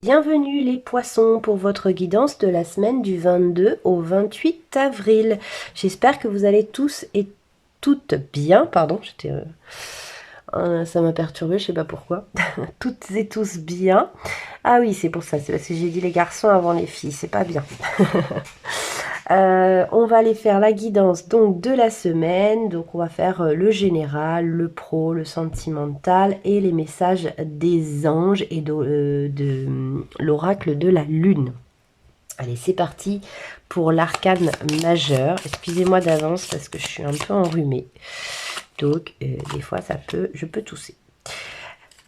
Bienvenue les poissons pour votre guidance de la semaine du 22 au 28 avril. J'espère que vous allez tous et toutes bien. Pardon, ça m'a perturbé, je sais pas pourquoi. Toutes et tous bien. Ah oui, c'est pour ça, c'est parce que j'ai dit les garçons avant les filles, c'est pas bien. On va aller faire la guidance donc de la semaine. Donc on va faire le général, le pro, le sentimental et les messages des anges et de l'oracle de la lune. Allez, c'est parti pour l'arcane majeur. Excusez-moi d'avance parce que je suis un peu enrhumée. Donc des fois je peux tousser.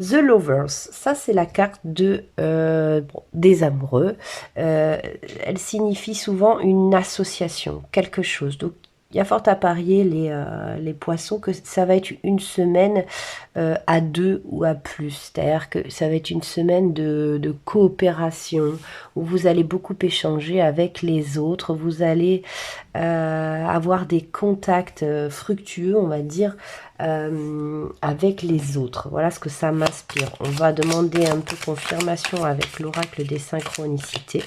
The Lovers, ça c'est la carte des amoureux. Elle signifie souvent une association, quelque chose. Donc il y a fort à parier les poissons que ça va être une semaine à deux ou à plus. C'est-à-dire que ça va être une semaine de coopération où vous allez beaucoup échanger avec les autres. Vous allez avoir des contacts fructueux, on va dire, avec les autres. Voilà ce que ça m'inspire. On va demander un peu confirmation avec l'oracle des synchronicités.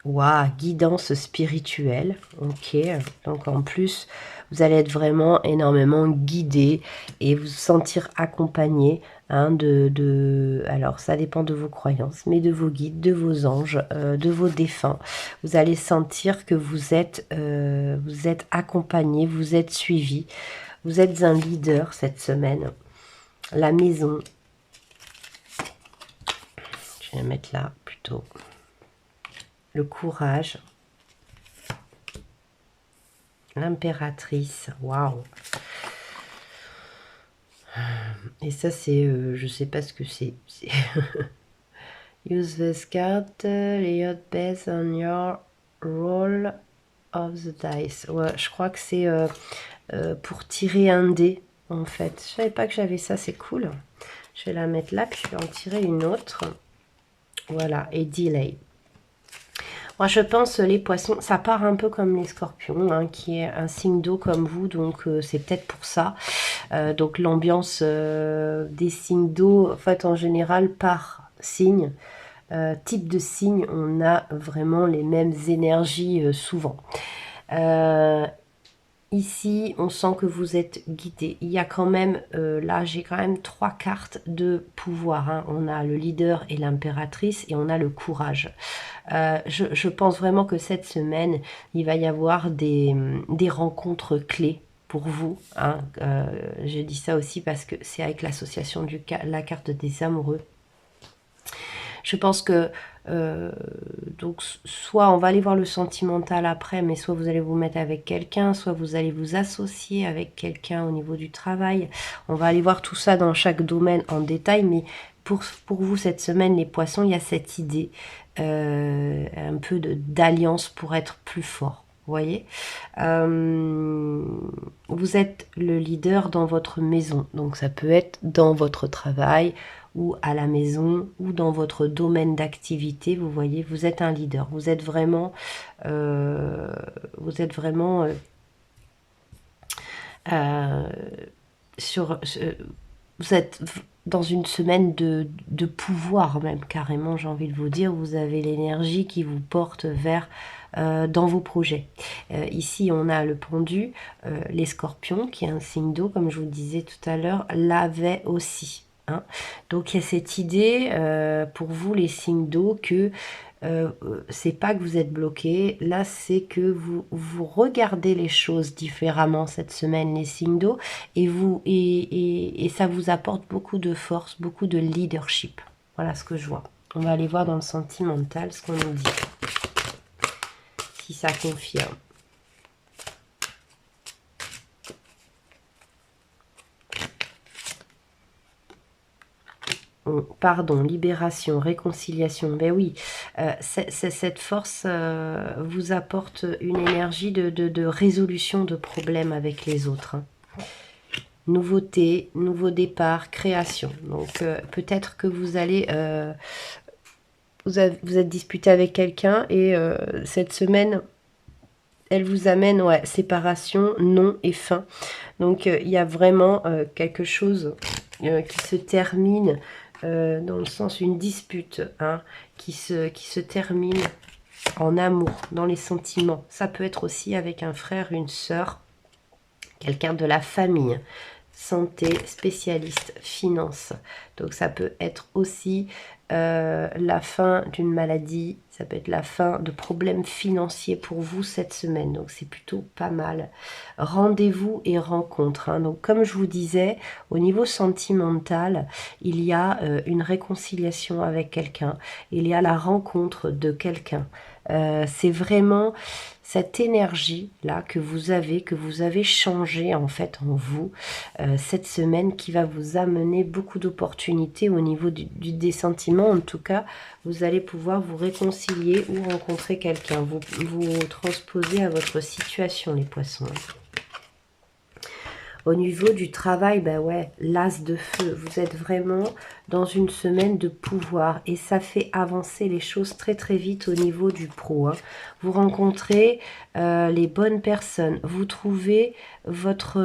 Waouh, guidance spirituelle. Ok, donc en plus, vous allez être vraiment énormément guidé et vous sentir accompagné. Alors, ça dépend de vos croyances, mais de vos guides, de vos anges, de vos défunts. Vous allez sentir que vous êtes accompagné, vous êtes suivi. Vous êtes un leader cette semaine. La maison. Je vais la mettre là plutôt. Le courage. L'impératrice. Waouh. Et ça, c'est... je sais pas ce que c'est. Use this card. Lay out based on your roll of the dice. Ouais, je crois que c'est pour tirer un dé, en fait. Je savais pas que j'avais ça, c'est cool. Je vais la mettre là, puis je vais en tirer une autre. Voilà, et delay. Moi, je pense les poissons, ça part un peu comme les scorpions, hein, qui est un signe d'eau comme vous, donc c'est peut-être pour ça. Donc l'ambiance des signes d'eau, en fait, en général, par signe, type de signe, on a vraiment les mêmes énergies souvent. Ici, on sent que vous êtes guidé. Il y a quand même, là, j'ai quand même 3 cartes de pouvoir. Hein. On a le leader et l'impératrice et on a le courage. Je pense vraiment que cette semaine, il va y avoir des rencontres clés pour vous. Hein. Je dis ça aussi parce que c'est avec l'association la carte des amoureux. Je pense que donc soit on va aller voir le sentimental après, mais soit vous allez vous mettre avec quelqu'un, soit vous allez vous associer avec quelqu'un au niveau du travail. On va aller voir tout ça dans chaque domaine en détail, mais pour vous cette semaine, les poissons, il y a cette idée un peu d'alliance pour être plus fort. Vous voyez, vous êtes le leader dans votre maison, donc ça peut être dans votre travail ou à la maison ou dans votre domaine d'activité. Vous voyez, vous êtes un leader, vous êtes vraiment vous êtes dans une semaine de pouvoir même, carrément, j'ai envie de vous dire. Vous avez l'énergie qui vous porte vers dans vos projets. Ici, on a le pendu, les scorpions, qui est un signe d'eau, comme je vous disais tout à l'heure, l'avait aussi. Hein. Donc, il y a cette idée, pour vous, les signes d'eau, que c'est pas que vous êtes bloqué, là c'est que vous regardez les choses différemment cette semaine, les signes d'eau, et ça vous apporte beaucoup de force, beaucoup de leadership. Voilà ce que je vois. On va aller voir dans le sentimental ce qu'on nous dit, si ça confirme. Pardon, libération, réconciliation. Ben oui, cette force vous apporte une énergie de résolution de problèmes avec les autres. Hein. Nouveauté, nouveau départ, création. Donc peut-être que vous allez... vous êtes disputé avec quelqu'un et cette semaine, elle vous amène, ouais, séparation, non et fin. Donc il y a vraiment quelque chose qui se termine dans le sens une dispute hein, qui se termine en amour, dans les sentiments. Ça peut être aussi avec un frère, une sœur, quelqu'un de la famille. Santé, spécialiste, finance. Donc ça peut être aussi la fin d'une maladie, ça peut être la fin de problèmes financiers pour vous cette semaine. Donc c'est plutôt pas mal. Rendez-vous et rencontres. Hein. Donc comme je vous disais, au niveau sentimental, il y a une réconciliation avec quelqu'un. Il y a la rencontre de quelqu'un. C'est vraiment cette énergie-là que vous avez changé en fait en vous cette semaine qui va vous amener beaucoup d'opportunités au niveau des sentiments. En tout cas, vous allez pouvoir vous réconcilier ou rencontrer quelqu'un. Vous transposez à votre situation, les poissons. Au niveau du travail, ben ouais, l'as de feu. Vous êtes vraiment dans une semaine de pouvoir et ça fait avancer les choses très très vite au niveau du pro. Hein. Vous rencontrez les bonnes personnes. Vous trouvez votre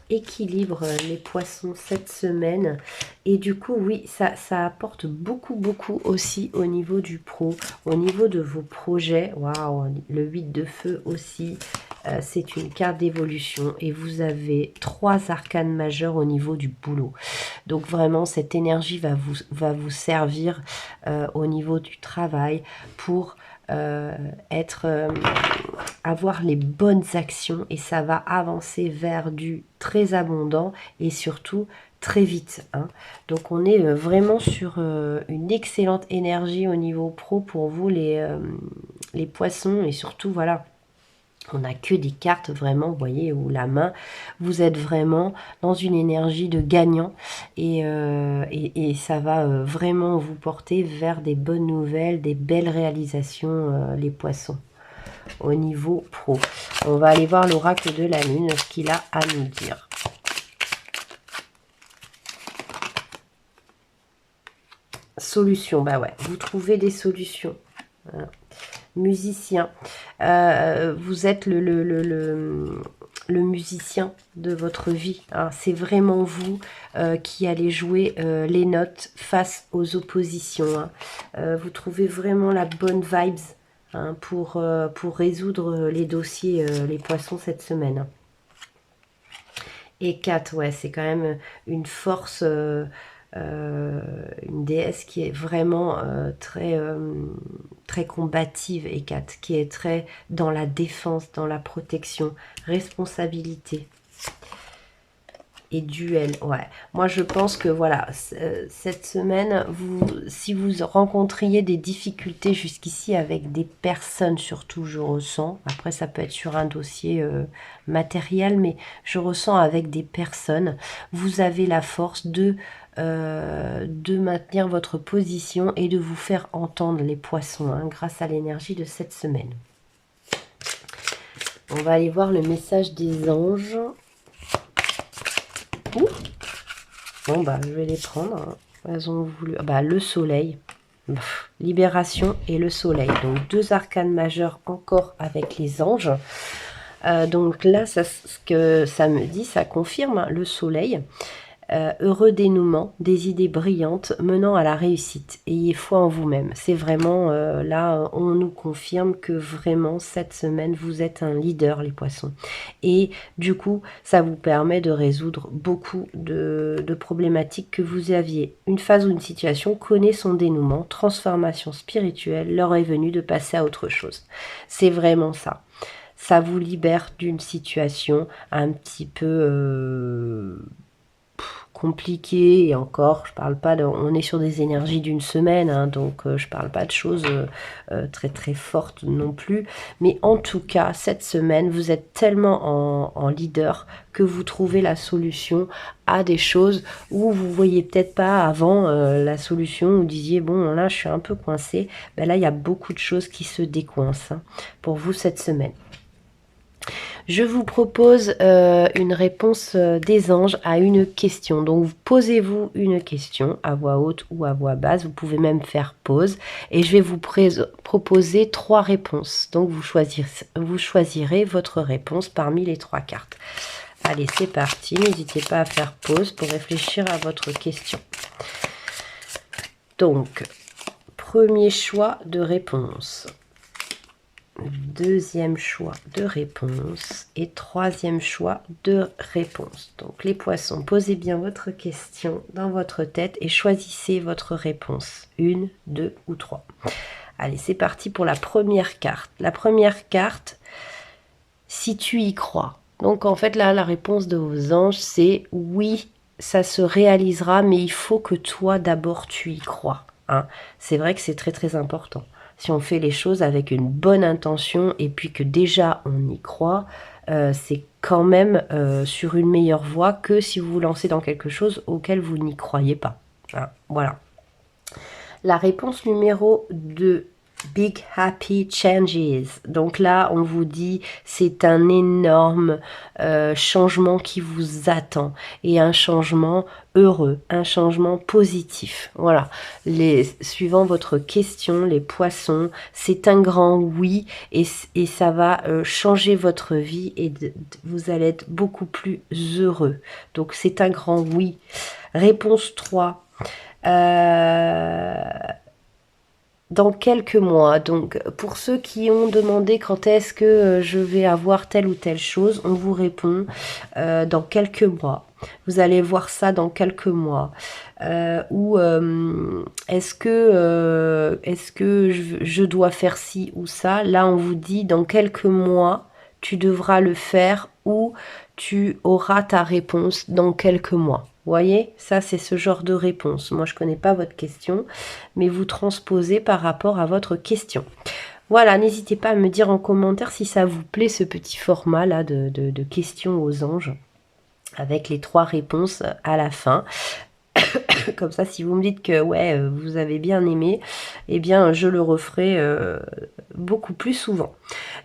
équilibre, les poissons, cette semaine. Et du coup, oui, ça apporte beaucoup aussi au niveau du pro, au niveau de vos projets. Waouh, le 8 de feu aussi. C'est une carte d'évolution et vous avez 3 arcanes majeurs au niveau du boulot. Donc vraiment, cette énergie va vous servir au niveau du travail pour avoir les bonnes actions et ça va avancer vers du très abondant et surtout très vite. Hein. Donc on est vraiment sur une excellente énergie au niveau pro pour vous les poissons et surtout voilà. On n'a que des cartes vraiment, vous voyez, où la main, vous êtes vraiment dans une énergie de gagnant et ça va vraiment vous porter vers des bonnes nouvelles, des belles réalisations, les poissons, au niveau pro. On va aller voir l'oracle de la lune, ce qu'il a à nous dire. Solution, bah ouais, vous trouvez des solutions. Voilà. Musicien, vous êtes le musicien de votre vie. Hein. C'est vraiment vous qui allez jouer les notes face aux oppositions. Hein. Vous trouvez vraiment la bonne vibes hein, pour résoudre les dossiers, les poissons cette semaine. Et 4, ouais, c'est quand même une force... une déesse qui est vraiment très combative et qui est très dans la défense, dans la protection, responsabilité et duel. Ouais, moi je pense que voilà, cette semaine, si vous rencontriez des difficultés jusqu'ici avec des personnes, surtout je ressens, après ça peut être sur un dossier matériel, mais je ressens avec des personnes, vous avez la force de maintenir votre position et de vous faire entendre les poissons hein, grâce à l'énergie de cette semaine. On va aller voir le message des anges. Ouh. Bon bah je vais les prendre. Elles ont voulu. Bah le soleil. Libération et le soleil. Donc 2 arcanes majeures encore avec les anges. Donc là, ce que ça me dit, ça confirme hein, le soleil. Heureux dénouement, des idées brillantes menant à la réussite. Ayez foi en vous-même. C'est vraiment, là, on nous confirme que vraiment, cette semaine, vous êtes un leader, les poissons. Et du coup, ça vous permet de résoudre beaucoup de problématiques que vous aviez. Une phase ou une situation connaît son dénouement, transformation spirituelle, l'heure est venue de passer à autre chose. C'est vraiment ça. Ça vous libère d'une situation un petit peu... compliqué et encore je parle pas on est sur des énergies d'une semaine hein, donc je parle pas de choses très très fortes non plus mais en tout cas cette semaine vous êtes tellement en leader que vous trouvez la solution à des choses où vous voyez peut-être pas avant la solution, vous disiez bon là je suis un peu coincé, ben là il y a beaucoup de choses qui se décoincent hein, pour vous cette semaine. Je vous propose une réponse des anges à une question. Donc, posez-vous une question à voix haute ou à voix basse. Vous pouvez même faire pause. Et je vais vous proposer 3 réponses. Donc, vous choisirez votre réponse parmi les 3 cartes. Allez, c'est parti. N'hésitez pas à faire pause pour réfléchir à votre question. Donc, premier choix de réponse. Deuxième choix de réponse et troisième choix de réponse. Donc les poissons, posez bien votre question dans votre tête et choisissez votre réponse. 1, 2 ou 3. Allez, c'est parti pour la première carte. La première carte, si tu y crois. Donc en fait là, la réponse de vos anges, c'est oui, ça se réalisera, mais il faut que toi d'abord tu y crois. Hein. C'est vrai que c'est très très important. Si on fait les choses avec une bonne intention et puis que déjà on y croit, c'est quand même sur une meilleure voie que si vous vous lancez dans quelque chose auquel vous n'y croyez pas. Hein, voilà. La réponse numéro 2. Big Happy Changes. Donc là, on vous dit, c'est un énorme changement qui vous attend. Et un changement heureux, un changement positif. Voilà. Suivant votre question, les poissons, c'est un grand oui. Et ça va changer votre vie et vous allez être beaucoup plus heureux. Donc c'est un grand oui. Réponse 3. Dans quelques mois. Donc pour ceux qui ont demandé quand est-ce que je vais avoir telle ou telle chose, on vous répond dans quelques mois. Vous allez voir ça dans quelques mois. Ou est-ce que je dois faire ci ou ça? Là on vous dit dans quelques mois tu devras le faire ou tu auras ta réponse dans quelques mois. Vous voyez, ça c'est ce genre de réponse. Moi je ne connais pas votre question, mais vous transposez par rapport à votre question. Voilà, n'hésitez pas à me dire en commentaire si ça vous plaît ce petit format là de questions aux anges avec les 3 réponses à la fin. Comme ça, si vous me dites que ouais, vous avez bien aimé, eh bien je le referai beaucoup plus souvent.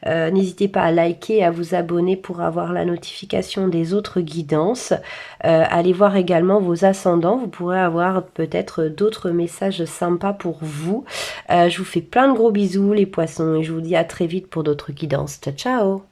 N'hésitez pas à liker et à vous abonner pour avoir la notification des autres guidances. Allez voir également vos ascendants, vous pourrez avoir peut-être d'autres messages sympas pour vous. Je vous fais plein de gros bisous les poissons et je vous dis à très vite pour d'autres guidances. Ciao ciao!